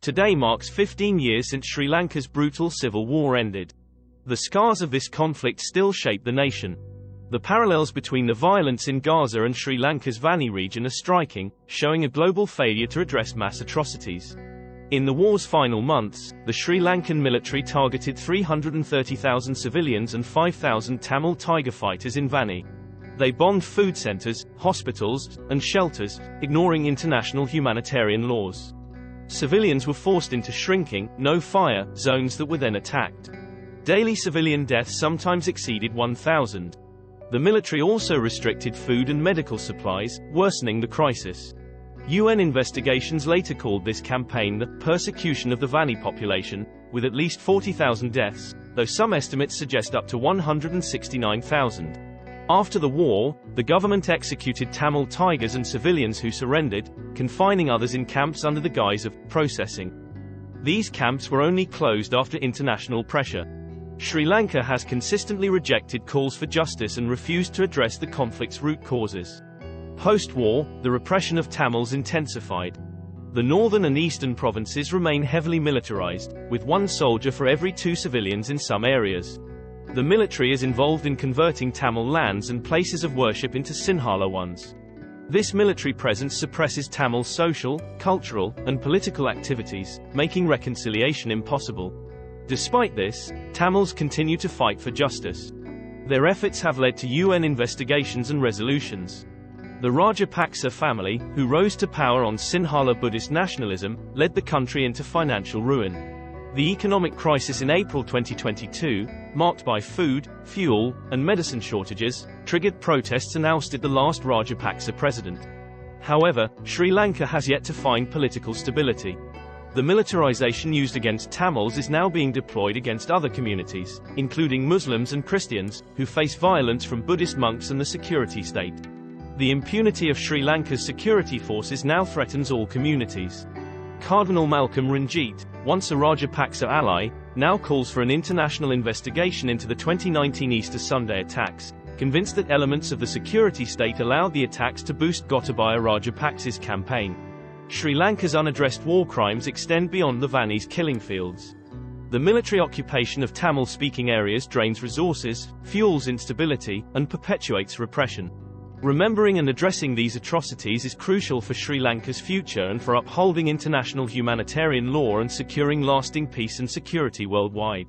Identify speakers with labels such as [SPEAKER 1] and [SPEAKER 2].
[SPEAKER 1] Today marks 15 years since Sri Lanka's brutal civil war ended. The scars of this conflict still shape the nation. The parallels between the violence in Gaza and Sri Lanka's Vani region are striking, showing a global failure to address mass atrocities. In the war's final months, the Sri Lankan military targeted 330,000 civilians and 5,000 Tamil Tiger fighters in Vani. They bombed food centers, hospitals, and shelters, ignoring international humanitarian laws. Civilians were forced into shrinking, no-fire zones that were then attacked. Daily civilian deaths sometimes exceeded 1,000. The military also restricted food and medical supplies, worsening the crisis. UN investigations later called this campaign the persecution of the Vani population, with at least 40,000 deaths, though some estimates suggest up to 169,000. After the war, the government executed Tamil Tigers and civilians who surrendered, confining others in camps under the guise of processing. These camps were only closed after international pressure. Sri Lanka has consistently rejected calls for justice and refused to address the conflict's root causes. Post-war, the repression of Tamils intensified. The northern and eastern provinces remain heavily militarized, with 1 soldier for every 2 civilians in some areas. The military is involved in converting Tamil lands and places of worship into Sinhala ones. This military presence suppresses Tamil social, cultural, and political activities, making reconciliation impossible. Despite this, Tamils continue to fight for justice. Their efforts have led to UN investigations and resolutions. The Rajapaksa family, who rose to power on Sinhala Buddhist nationalism, led the country into financial ruin. The economic crisis in April 2022, marked by food, fuel, and medicine shortages, triggered protests and ousted the last Rajapaksa president. However, Sri Lanka has yet to find political stability. The militarization used against Tamils is now being deployed against other communities, including Muslims and Christians, who face violence from Buddhist monks and the security state. The impunity of Sri Lanka's security forces now threatens all communities. Cardinal Malcolm Ranjit, once a Rajapaksa ally, now calls for an international investigation into the 2019 Easter Sunday attacks, convinced that elements of the security state allowed the attacks to boost Gotabaya Rajapaksa's campaign. Sri Lanka's unaddressed war crimes extend beyond the Vani's killing fields. The military occupation of Tamil-speaking areas drains resources, fuels instability, and perpetuates repression. Remembering and addressing these atrocities is crucial for Sri Lanka's future and for upholding international humanitarian law and securing lasting peace and security worldwide.